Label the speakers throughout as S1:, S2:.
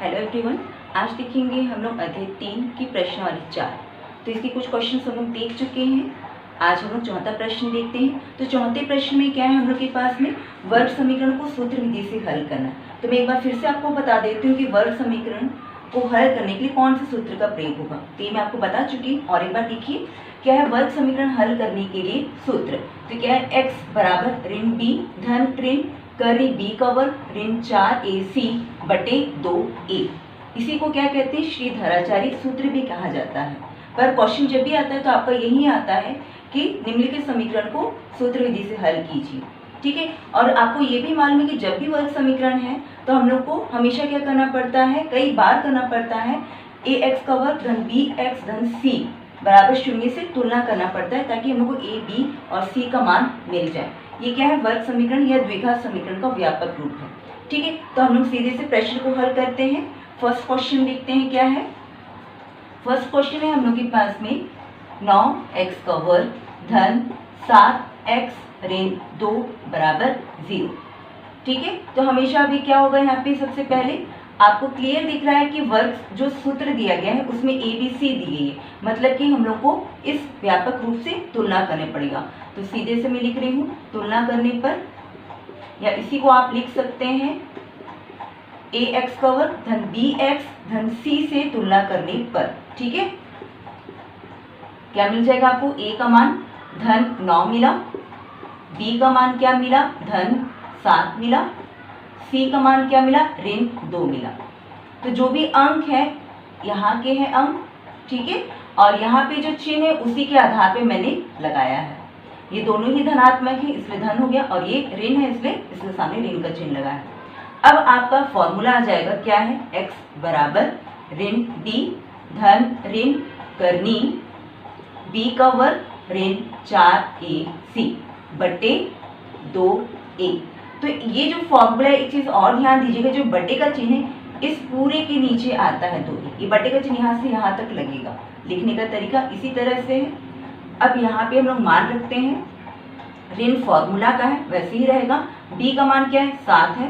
S1: Hello everyone, आज देखेंगे हम लोग अध्याय 3 की प्रश्नावली 4। तो इसके कुछ क्वेश्चन हम लोग देख चुके हैं। आज हम लोग चौथा प्रश्न देखते हैं। तो चौथे प्रश्न में क्या है, हम लोग के पास में वर्ग समीकरण को सूत्र विधि से हल करना है। तो मैं एक बार फिर से आपको बता देती हूँ कि वर्ग समीकरण को हल करने के लिए कौन से सूत्र का प्रयोग होगा। तो ये मैं आपको बता चुकी हूँ। और एक बार देखिए क्या है वर्ग समीकरण हल करने के लिए सूत्र। तो क्या है, x बराबर ऋण b धन ऋण करी b का वर्ग ऋण 4ac बटे 2a। इसी को क्या कहते हैं, श्रीधराचार्य सूत्र भी कहा जाता है। पर क्वेश्चन जब भी आता है तो आपका यही आता है कि निम्नलिखित समीकरण को सूत्र विधि से हल कीजिए। ठीक है। और आपको ये भी मालूम है कि जब भी वर्ग समीकरण है तो हम लोग को हमेशा क्या करना पड़ता है, कई बार करना पड़ता है, ax का वर्ग धन bx धन c बराबर 0 से तुलना करना पड़ता है, ताकि हम लोग को a, b और c का मान मिल जाए। ये क्या है, वर्ग समीकरण या द्विघात समीकरण का व्यापक रूप है। ठीक है। तो हम लोग सीधे से प्रश्न को हल करते हैं। फर्स्ट क्वेश्चन देखते हैं क्या है। फर्स्ट क्वेश्चन है हम लोग के पास में 9x का वर्ग धन 7x ऋण 2 बराबर 0। ठीक है। तो हमेशा अभी क्या होगा, यहाँ पे सबसे पहले आपको क्लियर दिख रहा है कि वर्ग जो सूत्र दिया गया है उसमें a b c दी गई है, मतलब कि हम लोग को इस व्यापक रूप से तुलना करने पड़ेगा। तो सीधे से मैं लिख रही हूँ, तुलना करने पर, या इसी को आप लिख सकते हैं ax का वर्ग धन bx धन c से तुलना करने पर। ठीक है। क्या मिल जाएगा आपको, a का मान धन 9 मिला, b का मान क्या मिला, धन 7 मिला, c का मान क्या मिला, ऋण 2 मिला। तो जो भी अंक है यहाँ के हैं अंक। ठीक है। और यहाँ पे जो चिन्ह है उसी के आधार पे मैंने लगाया है। ये दोनों ही धनात्मक है इसलिए धन हो गया, और ये ऋण है इसलिए सामने ऋण का चिन्ह लगा है। अब आपका फॉर्मूला आ जाएगा, क्या है, x बराबर ऋण b धन ऋण करनी b का वर्ग ऋण 4ac बटे 2a। तो ये जो फॉर्मूला है, एक चीज और ध्यान दीजिएगा, जो बटे का चिन्ह है इस पूरे के नीचे आता है 2a। ये बटे का चिन्ह यहाँ से यहाँ तक लगेगा। लिखने का तरीका इसी तरह से है। अब यहाँ पे हम लोग मान रखते हैं, ऋण फॉर्मूला का है वैसे ही रहेगा। b का मान क्या है, 7 है,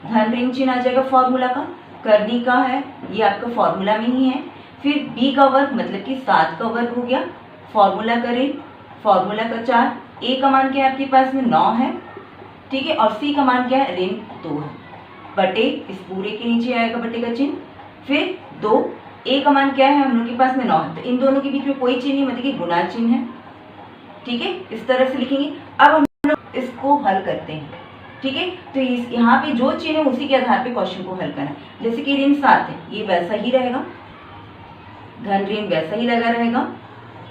S1: धन ऋण चिन्ह आ जाएगा फॉर्मूला का, करनी का है ये आपका फॉर्मूला में ही है। फिर b का वर्ग मतलब कि 7 का वर्ग हो गया, फॉर्मूला का ऋण, फॉर्मूला का 4, a का मान क्या है आपके पास में 9 है। ठीक है। और c का मान क्या है, ऋण 2 है, बटे इस पूरे के नीचे आएगा बटे का चिन्ह, फिर 2, a का मान क्या है हम लोग के पास में 9 है, तो इन दोनों के बीच में कोई चिन्ह नहीं, मतलब कि गुणा चिन्ह है। ठीक है। इस तरह से लिखेंगे। अब हम लोग इसको हल करते हैं। ठीक है। तो इस यहाँ पे जो चिन्ह है उसी के आधार पे क्वेश्चन को हल करना है। जैसे कि ऋण 7 है, ये वैसा ही रहेगा, धन ऋण वैसा ही लगा रहेगा।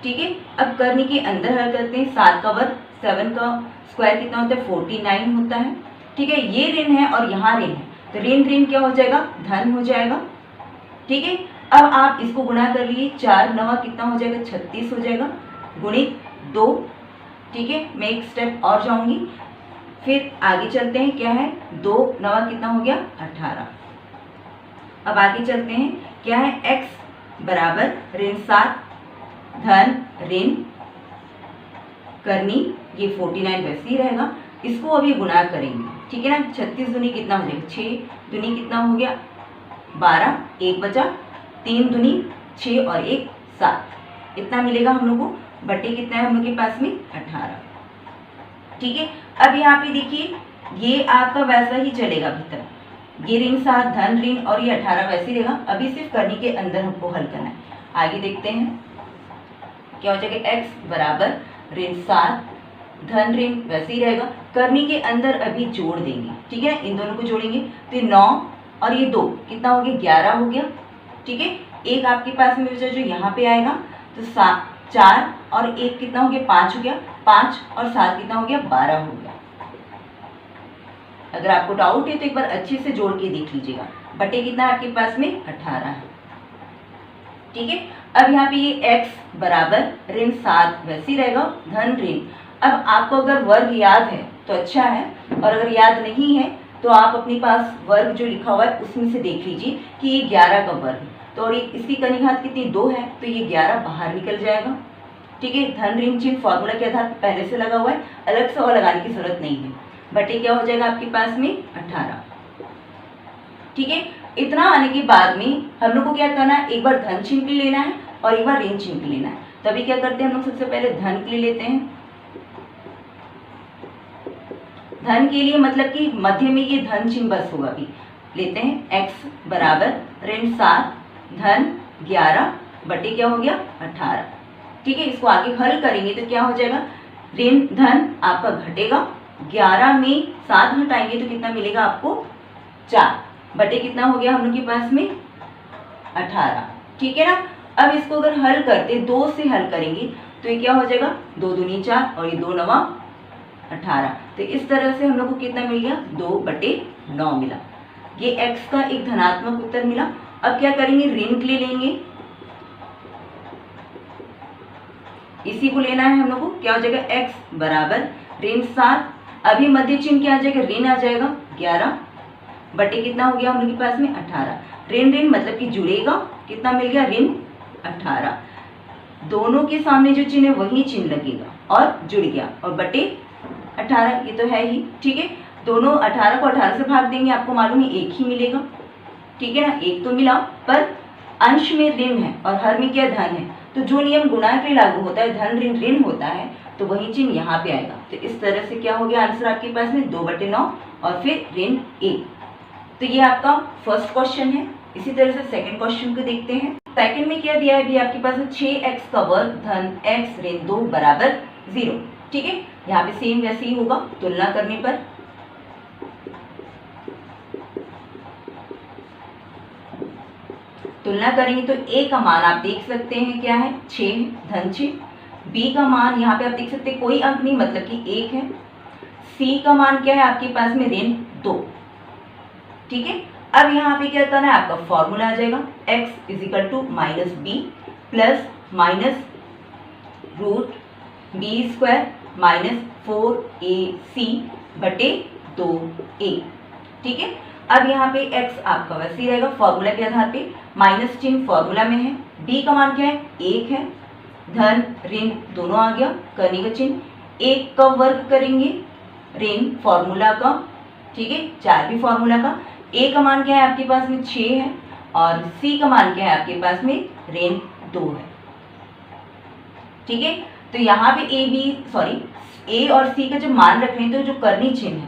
S1: ठीक है। अब करनी के अंदर हल करते हैं। 7 का वर्ग 7 का स्क्वायर कितना होता है, 49 होता है। ठीक है। ये ऋण है और यहाँ ऋण है, तो ऋण ऋण क्या हो जाएगा, धन हो जाएगा। ठीक है। अब आप इसको गुणा कर लिए, 4 9 कितना हो जाएगा, 36 हो जाएगा, गुणित 2। ठीक है। मैं एक स्टेप और जाऊंगी, फिर आगे चलते हैं। क्या है, 2 9 कितना हो गया, 18। अब आगे चलते हैं। क्या है, x बराबर ऋण 7 धन ऋण करनी, ये 49 वैसे ही रहेगा, इसको अभी गुणा करेंगे। ठीक है ना। 36 दूनी कितना हो जाएगा, 6 दूनी कितना हो गया, 12, 1 बचा, 3 दूनी 6 और 1 7, इतना मिलेगा हम लोग को, बटे कितना है हम लोग के पास में 18। ठीक है। अब यहाँ पे देखिए ये आपका वैसा ही चलेगा भीतर, ये ऋण 7 धन ऋण और ये 18 वैसे ही रहेगा। अभी सिर्फ करनी के अंदर हमको हल करना है। आगे देखते हैं क्या हो जाएगा, x बराबर ऋण 7 धन ऋण वैसे ही रहेगा, करनी के अंदर अभी जोड़ देंगे। ठीक है। इन दोनों को जोड़ेंगे तो 9 और ये 2 कितना हो गया, 11 हो गया। ठीक है। एक आपके पास में बचा जो यहाँ पे आएगा, तो 7 4 और 1 कितना हो गया, 5 हो गया, 5 और 7 कितना हो गया, 12 हो गया। अगर आपको डाउट है तो एक बार अच्छे से जोड़ के देख लीजिएगा। बटे कितना आपके पास में 18 है। ठीक है। अब यहाँ पे ये x बराबर ऋण 7 वैसे ही रहेगा, धन ऋण। अब आपको अगर वर्ग याद है तो अच्छा है, और अगर याद नहीं है तो आप अपने पास वर्ग जो लिखा हुआ है उसमें से देख लीजिए कि ये 11 का वर्ग है, तो और इसकी कनी घात कितनी, 2 है, तो ये 11 बाहर निकल जाएगा। ठीक है। धन ऋण चिन्ह फॉर्मूला के आधार पर पहले से लगा हुआ है, अलग से और लगाने की जरूरत नहीं है। बटे क्या हो जाएगा आपके पास में 18। ठीक है। इतना आने के बाद में हम लोग को क्या करना है, एक बार धन चिन्ह के लिए लेना है और एक बार ऋण चिन्ह के लिए लेना है। तो अभी क्या करते हैं हम लोग, सबसे पहले धन के लिए लेते हैं। धन के लिए मतलब कि मध्य में ये धन चिन्ह बस होगा। अभी लेते हैं x बराबर ऋण 7 धन 11 बटे क्या हो गया 18। ठीक है, इसको आगे हल करेंगे तो क्या हो जाएगा, ऋण धन आपका घटेगा, 11 में 7 घटाएंगे तो कितना मिलेगा आपको 4 बटे कितना हो गया हम लोग के पास में 18। ठीक है ना। अब इसको अगर हल करते 2 से हल करेंगे तो ये क्या हो जाएगा, 2 दूनी 4 और ये 2 नवा 18। तो इस तरह से हम लोग को कितना मिल गया, 2/9 मिला। ये x का एक धनात्मक उत्तर मिला। अब क्या करेंगे, ऋण के लिए लेंगे, इसी को लेना है हम लोग को। क्या हो जाएगा, x बराबर ऋण 7, अभी मध्य चिन्ह क्या आ जाएगा, ऋण आ जाएगा 11 बटे कितना हो गया हम लोग के पास में 18। ऋण ऋण मतलब कि जुड़ेगा, कितना मिल गया ऋण 18। दोनों के सामने जो चिन्ह है वही चिन्ह लगेगा और जुड़ गया, और बटे 18 ये तो है ही। ठीक है, दोनों 18 को 18 से भाग देंगे, आपको मालूम है 1 ही मिलेगा। ठीक है ना, 1 तो मिला, पर अंश में ऋण है और हर में क्या धन है, तो जो नियम गुणा के लिए लागू होता है, धन ऋण ऋण होता है, तो वही चिन्ह यहाँ पे आएगा। तो इस तरह से क्या हो गया आंसर आपके पास में 2/9 और फिर ऋण 1। तो ये आपका फर्स्ट क्वेश्चन है। इसी तरह से सेकंड क्वेश्चन को देखते हैं। सेकंड में क्या दिया है, भी आपके पास 6x का वर्ग धन x ऋण 2 बराबर 0। ठीक है, यहाँ पे सेम वैसे ही होगा तुलना करने पर। तुलना करेंगे तो a का मान आप देख सकते हैं क्या है, 6 धन 6। b का मान यहाँ पे आप देख सकते हैं कोई अंक नहीं, मतलब कि 1 है। c का मान क्या है आपके पास में, ऋण 2। ठीक है, अब यहाँ पे क्या करना है, आपका फॉर्मूला आ जाएगा x is equal to minus B plus minus root B square minus 4ac बटे 2a। ठीक है, अब यहाँ पे x आपका वैसे ही रहेगा फॉर्मूला के आधार पे, माइनस चिन्ह फॉर्मूला में है, b का मान क्या है 1 है, धन ऋण दोनों आ गया, करने का चिन्ह, 1 का वर्ग करेंगे ऋण फॉर्मूला का, ठीक है 4 भी फॉर्मूला का, a का मान क्या है आपके पास में 6 है, और c का मान क्या है आपके पास में ऋण 2 है। ठीक है, तो यहाँ पे a और c का जब मान रख लें तो जो करनी चिन्ह है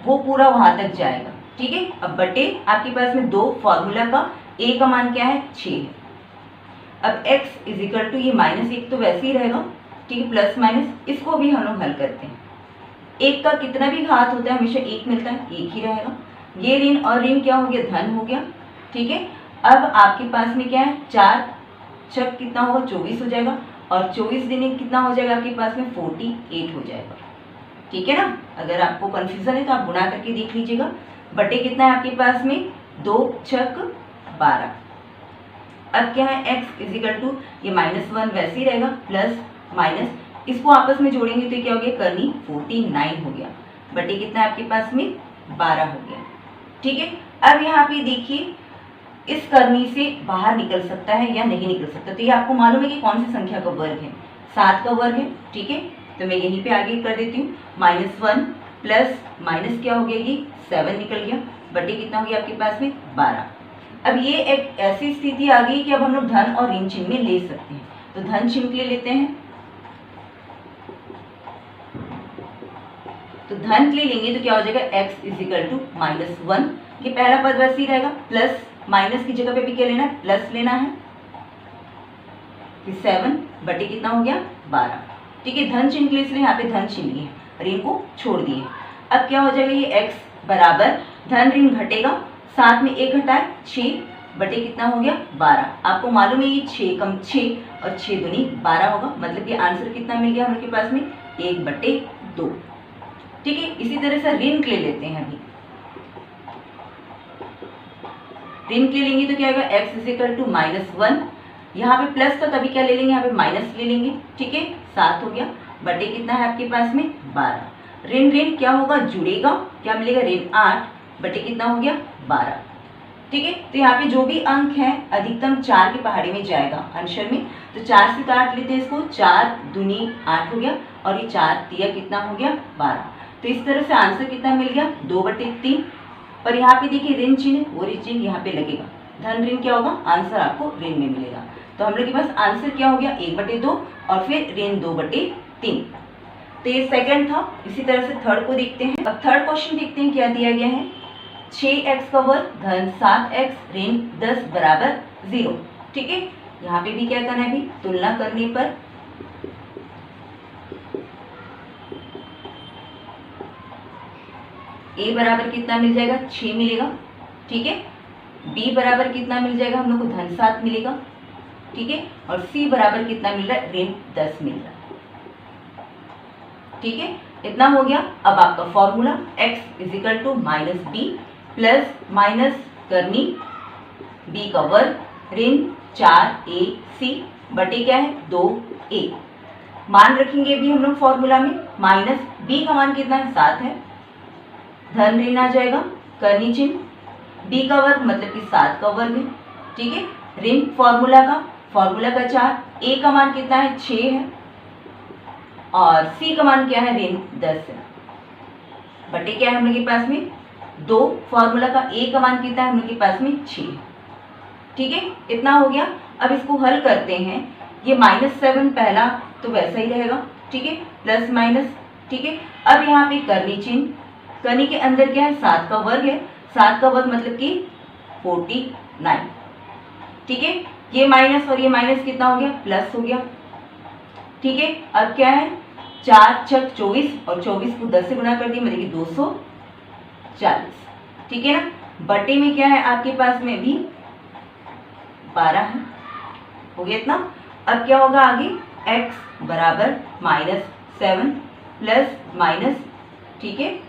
S1: वो पूरा वहां तक जाएगा। ठीक है, अब बटे आपके पास में 2 फॉर्मूला का, a का मान क्या है 6 है। अब x इजिकल टू ये -1 तो वैसे ही रहेगा, ठीक है प्लस माइनस, इसको भी हम लोग हल करते हैं। 1 का कितना भी घात होता है हमेशा 1 मिलता है, 1 ही रहेगा। ये ऋण और ऋण क्या हो गया, धन हो गया। ठीक है, अब आपके पास में क्या है 4 छक कितना होगा 24 हो जाएगा, और 24 दिन कितना हो जाएगा आपके पास में 48 हो जाएगा। ठीक है ना, अगर आपको कंफ्यूजन है तो आप गुणा करके देख लीजिएगा। बटे कितना है आपके पास में 2 छक 12। अब क्या है x इजिकल टू ये -1 वैसे ही रहेगा, प्लस माइनस, इसको आपस में जोड़ेंगे तो क्या हो गया, करनी 49 हो गया, बटे कितना है आपके पास में 12 हो गया। ठीक है, अब यहाँ पे देखिए इस करनी से बाहर निकल सकता है या नहीं निकल सकता, तो ये आपको मालूम है कि कौन सी संख्या का वर्ग है, 7 का वर्ग है। ठीक है, तो मैं यहीं पे आगे कर देती हूँ, -1 प्लस माइनस क्या हो गया, ये 7 निकल गया, बटे कितना हो गया आपके पास में 12। अब ये एक ऐसी स्थिति आ गई कि अब हम लोग धन और ऋण चिन्ह में ले सकते हैं, तो धन चिन्ह के लिए लेते हैं। तो धन के लिए लेंगे तो क्या हो जाएगा, x इजिकल टू -1, ये पहला पद वैसे ही रहेगा, प्लस माइनस की जगह पे भी क्या लेना है, प्लस लेना है, 7 बटे कितना हो गया 12। ठीक है, धन चिन्ह के लिए इसलिए यहाँ पे धन चिन्ह लिए, ऋण को छोड़ दिए। अब क्या हो जाएगा, ये x बराबर धन ऋण घटेगा, 7 में 1 घटाए 6 बटे कितना हो गया 12। आपको मालूम है ये 6 कम 6 और 6 दूनी 12 होगा, मतलब ये आंसर कितना मिल गया हम लोग के पास में 1/2। ठीक है, इसी तरह से ऋण के लिए लेते हैं। अभी ऋण के लिए लेंगे तो क्या होगा, x इजिकल टू -1, यहाँ पे प्लस था तभी क्या ले लेंगे, यहाँ पे माइनस ले लेंगे। ठीक है, 7 हो गया, बटे कितना है आपके पास में 12। ऋण ऋण क्या होगा, जुड़ेगा, क्या मिलेगा ऋण 8 बटे कितना हो गया 12। ठीक है, तो यहाँ पे जो भी अंक है अधिकतम 4 की पहाड़ी में जाएगा अंशर में, तो 4 से काट लेते हैं इसको, 4 दूनी 8 हो गया, और ये 4 तिया कितना हो गया 12। तो इस तरह से आंसर कितना मिल गया 2/3। पर यहाँ पे देखिए ऋण चिन्ह है, वो ऋण चिन्ह यहाँ पे लगेगा, धन ऋण क्या होगा, आंसर आपको ऋण में मिलेगा। तो हम लोग के पास आंसर क्या हो गया, 1/2 और फिर ऋण 2/3। तो ये सेकंड था। इसी तरह से थर्ड को देखते हैं। अब थर्ड क्वेश्चन देखते हैं क्या दिया गया है, 6x का वर्ग धन 7x ऋण 10 बराबर 0। ठीक है, यहाँ पे भी क्या करना है, भी तुलना करने पर a बराबर कितना मिल जाएगा, 6 मिलेगा। ठीक है, b बराबर कितना मिल जाएगा, हम लोग को धन 7 मिलेगा। ठीक है, और c बराबर कितना मिल रहा है, ऋण 10 मिल रहा है। ठीक है, इतना हो गया। अब आपका formula x is equal to minus B plus minus करनी b का वर्ग ऋण 4ac बटे क्या है, 2a। मान रखेंगे भी हम लोग फॉर्मूला में, माइनस b का मान कितना है, 7 है, धन ऋण आ जाएगा, करनी चिन्ह b का वर्ग मतलब कि 7 का वर्ग है। ठीक है, ऋण फॉर्मूला का 4, a का मान कितना है, 6 है, और c का मान क्या है, ऋण 10 है, बटे क्या है हम लोग के पास में 2, फॉर्मूला का a का मान कितना है हम लोग के पास में 6 है। ठीक है, इतना हो गया। अब इसको हल करते हैं। ये -7 पहला तो वैसा ही रहेगा। ठीक है, प्लस माइनस। ठीक है, अब यहाँ पे करनी चिन्ह, करनी के अंदर क्या है, 7 का वर्ग है, 7 का वर्ग मतलब कि 49। ठीक है, ये माइनस और ये माइनस कितना हो गया, प्लस हो गया। ठीक है, अब क्या है, 4 छक 24 और 24 को 10 से गुणा कर दिया मतलब कि 240। ठीक है ना, बटे में क्या है आपके पास में भी 12 है, हो गया इतना। अब क्या होगा आगे, x बराबर -7 प्लस माइनस। ठीक है,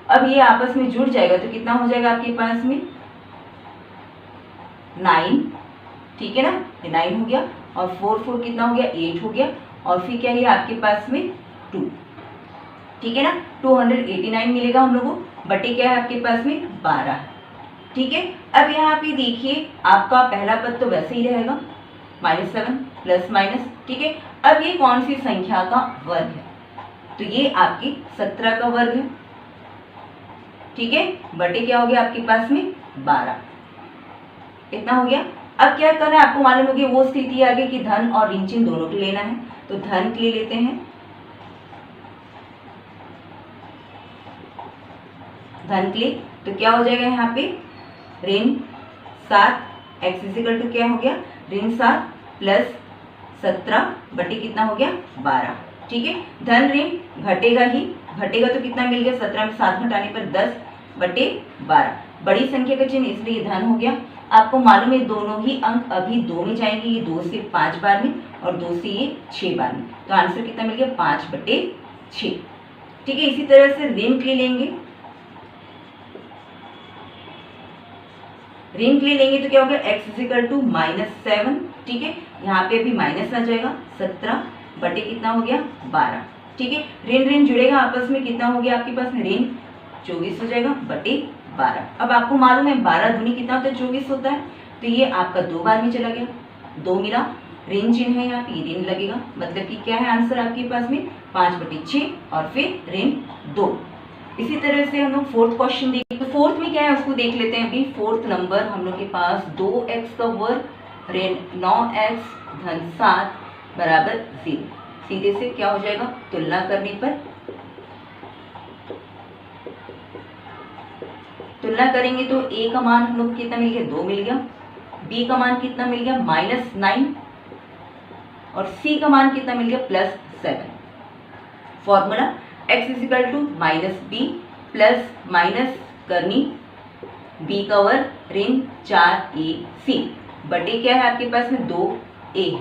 S1: अब ये आपस में जुड़ जाएगा तो कितना हो जाएगा आपके पास में 9। ठीक है ना, ये 9 हो गया, और 4 कितना हो गया, 8 हो गया, और फिर क्या है आपके पास में 2। ठीक है ना, 289 मिलेगा हम लोगों को, बटे क्या है आपके पास में 12। ठीक है, अब यहाँ पे देखिए आपका पहला पद तो वैसे ही रहेगा, -7 प्लस माइनस। ठीक है, अब ये कौन सी संख्या का वर्ग है, तो ये आपकी 17 का वर्ग है। ठीक है, बटे क्या हो गया आपके पास में 12, इतना हो गया। अब क्या करना है, आपको मालूम होगी वो स्थिति आ गई कि धन और ऋण चिन्ह दोनों के लेना है, तो धन के लिए लेते हैं, धन के लिए तो क्या हो जाएगा यहाँ पे ऋण 7, x इजिकल टू क्या हो गया, ऋण 7 प्लस 17 बटे कितना हो गया 12। ठीक है, धन ऋण घटेगा ही, घटेगा तो कितना मिल गया, 17 में 7 घटाने पर 10 बटे 12, बड़ी संख्या का चिन्ह इसलिए धन हो गया। आपको मालूम है दोनों ही अंक अभी 2 में जाएंगे, ये 2 से 5 बार में और 2 से ये 6 बार में, तो आंसर कितना मिल गया 5/6। ठीक है, इसी तरह से ऋण के लिए लेंगे, ऋण के लिए लेंगे तो क्या हो गया, x इजिकल टू -7। ठीक है, यहाँ पे भी माइनस आ जाएगा, 17 बटे कितना हो गया 12। ठीक है, ऋण ऋण जुड़ेगा आपस में, कितना हो गया आपके पास में ऋण 24 हो जाएगा बटे 12। अब आपको मालूम है 12 दूनी कितना होता है, 24 होता है, तो ये आपका 2 बार में चला गया, 2 मिला, ऋण चिन्ह है यहाँ पे ऋण लगेगा, मतलब कि क्या है आंसर आपके पास में 5/6 और फिर ऋण 2। इसी तरह से हम लोग फोर्थ क्वेश्चन देखिए, तो फोर्थ में क्या है उसको देख लेते हैं। अभी फोर्थ नंबर हम लोग के पास 2x का वर्ग ऋण 9x धन 7 बराबर 0। सीधे से क्या हो जाएगा, तुलना करने पर, तुलना करेंगे तो a का मान हम लोग कितना मिल गया, 2 मिल गया, b का मान कितना मिल गया -9, और c का मान कितना मिल गया +7। Formula x is equal to -b plus minus करनी b का वर्ग ऋण 4ac बटे क्या है आपके पास में 2a।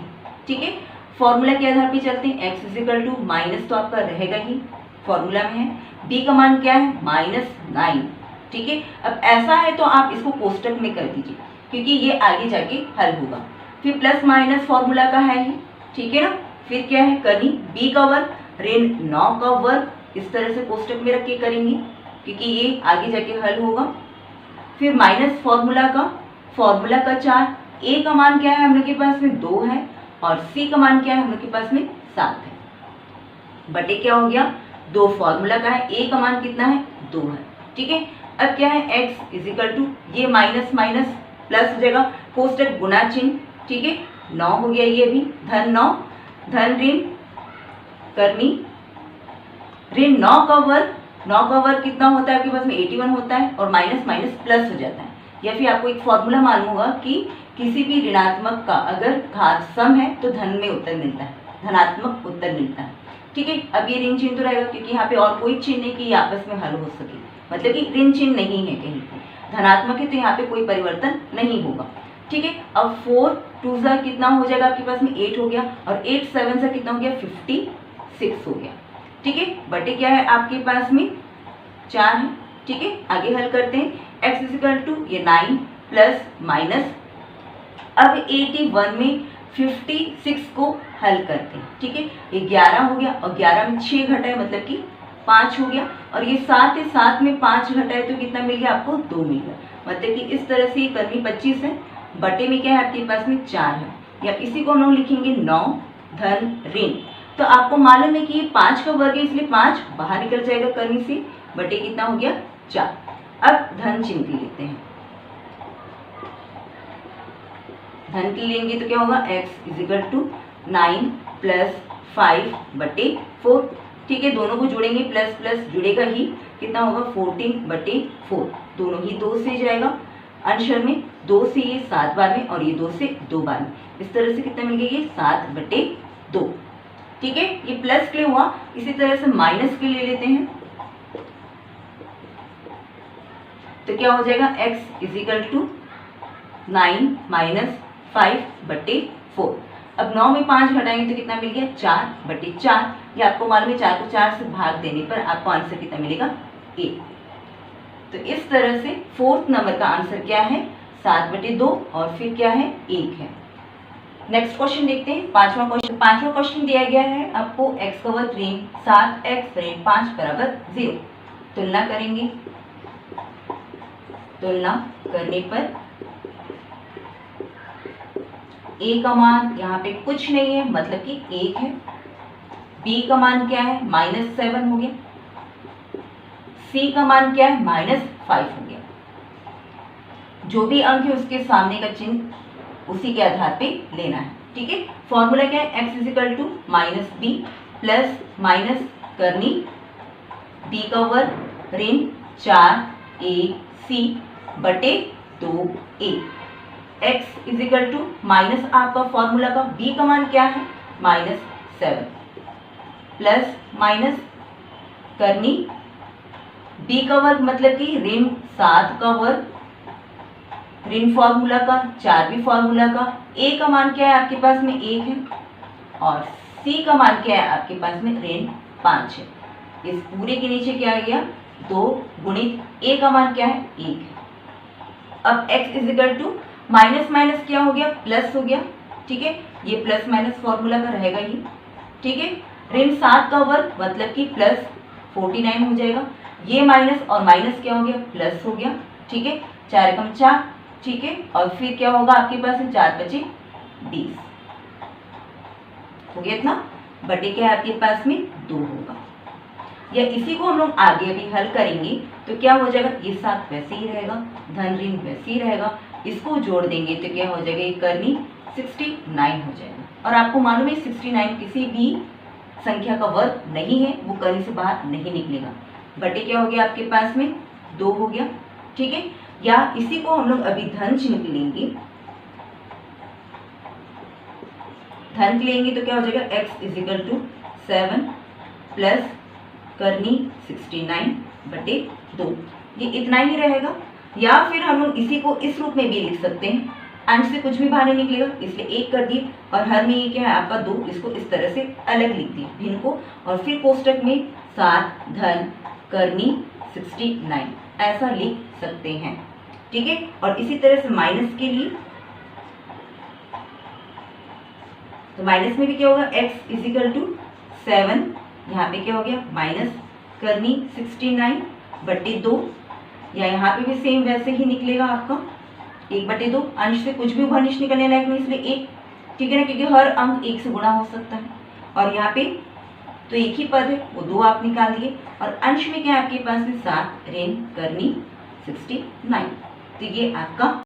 S1: ठीक है, फॉर्मूला के आधार पे चलते हैं, x इजिकल टू माइनस तो आपका रहेगा ही, फॉर्मूला में है, b का मान क्या है -9। ठीक है, अब ऐसा है तो आप इसको कोष्टक में कर दीजिए क्योंकि ये आगे जाके हल होगा, फिर प्लस माइनस फॉर्मूला का है ही। ठीक है ना, फिर क्या है करनी b का वर्ग ऋण 9 का वर्ग, इस तरह से कोष्टक में रख के करेंगे क्योंकि ये आगे जाके हल होगा, फिर माइनस फॉर्मूला का 4, a का मान क्या है हम लोग के पास में 2 है, और c का मान क्या है हम लोग के पास में 7 है, बटे क्या हो गया 2 फॉर्मूला का है, a का मान कितना है 2 है। ठीक है, अब क्या है x इज इक्वल टू, ये माइनस माइनस प्लस हो जाएगा, कोष्टक गुणा चिन्ह, ठीक है, 9 हो गया, ये भी धन 9, धन ऋण करनी, ऋण 9 का वर्ग, 9 का वर्ग कितना होता है आपके पास में 81 होता है, और माइनस माइनस प्लस हो जाता है। या फिर आपको एक फॉर्मूला मालूम होगा कि किसी भी ऋणात्मक का अगर घात सम है तो धन में उत्तर मिलता है, धनात्मक उत्तर मिलता है, ठीक है। अब ये ऋण चिन्ह तो रहेगा क्योंकि यहाँ पे और कोई चिन्ह नहीं कि ये आपस में हल हो सके, मतलब कि ऋण चिन्ह नहीं है कहीं पे, धनात्मक है तो यहाँ पे कोई परिवर्तन नहीं होगा, ठीक है। अब 4 2 सा कितना हो जाएगा आपके पास में 8 हो गया, और 8 7 सा कितना हो गया 56 हो गया, ठीक है। बटे क्या है आपके पास में 4 है, ठीक है। आगे हल करते हैं, x इज इक्वल टू ये 9 प्लस माइनस, अब 81 में 56 को हल करते हैं, ठीक है। ये 11 हो गया, और 11 में 6 घटा है मतलब कि 5 हो गया, और ये 7 है, 7 में 5 घटा है तो कितना मिल गया आपको 2 मिल गया, मतलब कि इस तरह से ये करनी 25 है, बटे में क्या है आपके पास में 4 है, या इसी को हम लोग लिखेंगे 9 धन ऋण। तो आपको मालूम है कि ये 5 का वर्ग है इसलिए 5 बाहर निकल जाएगा करनी से, बटे कितना हो गया 4। अब धन चिन्ह की लेते हैं, धन की लेंगे तो क्या होगा x is equal to 9 plus 5 बटे 4, ठीक है। दोनों को जोड़ेंगे, प्लस प्लस जुड़ेगा ही, कितना होगा 14 बटे 4, दोनों ही 2 से जाएगा, अंशर में 2 से ये 7 बार में, और ये 2 से 2 बार में, इस तरह से कितना मिल गया ये 7 बटे 2, ठीक है। ये प्लस के लिए हुआ, इसी तरह से माइनस के लिए लेते हैं तो क्या हो जाएगा x is equal to 9 minus 5 बटे 4। अब 9 में 5 घटाएंगे तो कितना मिल गया 4 बटे 4, ये आपको मालूम है 4 को 4 से भाग देने पर आपको आंसर कितना मिलेगा 1। तो इस तरह से 4th नंबर का आंसर क्या है 7 बटे 2, और फिर क्या है 1 है। नेक्स्ट क्वेश्चन देखते हैं, पांचवा क्वेश्चन दिया गया है आपको x का वर्ग ऋण 7x ऋण 5 बराबर 0। तुलना करेंगे, तुलना करने पर a का मान यहाँ पे कुछ नहीं है मतलब कि 1 है, b का मान क्या है -7 हो गया, c का मान क्या है -5 हो गया। जो भी अंक है उसके सामने का चिन्ह उसी के आधार पे लेना है, ठीक है। फॉर्मूला क्या है x is equal to -b plus minus करनी b का वर्ग ऋण 4ac बटे 2a, x is equal to minus आपका फॉर्मूला का b का मान क्या है -7 प्लस माइनस करनी b का वर्ग मतलब कि ऋण 7 का वर्ग, ऋण फॉर्मूला का 4 भी फॉर्मूला का, a का मान क्या है आपके पास में 1 है, और c का मान क्या है आपके पास में ऋण 5 है। इस पूरे के नीचे क्या आ गया 2 गुणित a का मान क्या है 1 है। अब x is equal to minus minus क्या हो गया प्लस हो गया, ठीक है, ये प्लस माइनस फॉर्मूला का रहेगा ही, ठीक है। ऋण 7 का वर्ग मतलब कि प्लस 49 हो जाएगा, ये माइनस और माइनस क्या हो गया प्लस हो गया, ठीक है, 4 एकम 4, ठीक है, और फिर क्या होगा आपके पास 4 बचे 20 हो गया इतना, बटे क्या है आपके पास में 2 होगा। या इसी को हम लोग आगे अभी हल करेंगे तो क्या हो जाएगा ये 7 वैसे ही रहेगा, धन ऋण वैसे ही रहेगा, इसको जोड़ देंगे तो क्या हो जाएगा ये करनी 69 हो जाएगा। और आपको मालूम है 69 किसी भी संख्या का वर्ग नहीं है, वो करनी से बाहर नहीं निकलेगा, बटे क्या हो गया आपके पास में 2 हो गया, ठीक है। या इसी को हम लोग अभी धन चिन्ह के लेंगे, धन के लेंगे तो क्या हो जाएगा x is equal to 7 plus करनी 69 बटे 2, ये इतना ही रहेगा। या फिर हम लोग इसी को इस रूप में भी लिख सकते हैं, अंश से कुछ भी बाहर नहीं निकलेगा इसलिए 1 कर दिए, और हर में ये क्या है आपका 2, इसको इस तरह से अलग लिख दिए भिन्न को, और फिर कोष्टक में 7 धन करनी 69 ऐसा लिख सकते हैं, ठीक है। और इसी तरह से माइनस के लिए, तो माइनस में भी क्या होगा x इज इक्वल टू 7, यहाँ पे क्या हो गया माइनस करनी 69 बटे 2, या यहाँ पे भी सेम वैसे ही निकलेगा आपका 1 बटे 2, अंश से कुछ भी भनिश निकलने लायक नहीं इसलिए 1, ठीक है ना, क्योंकि हर अंक 1 से गुणा हो सकता है। और यहाँ पे तो एक ही पद है वो 2 आप निकाल दिए, और अंश में क्या है आपके पास में 7 ऋण करनी 69। तो ये आपका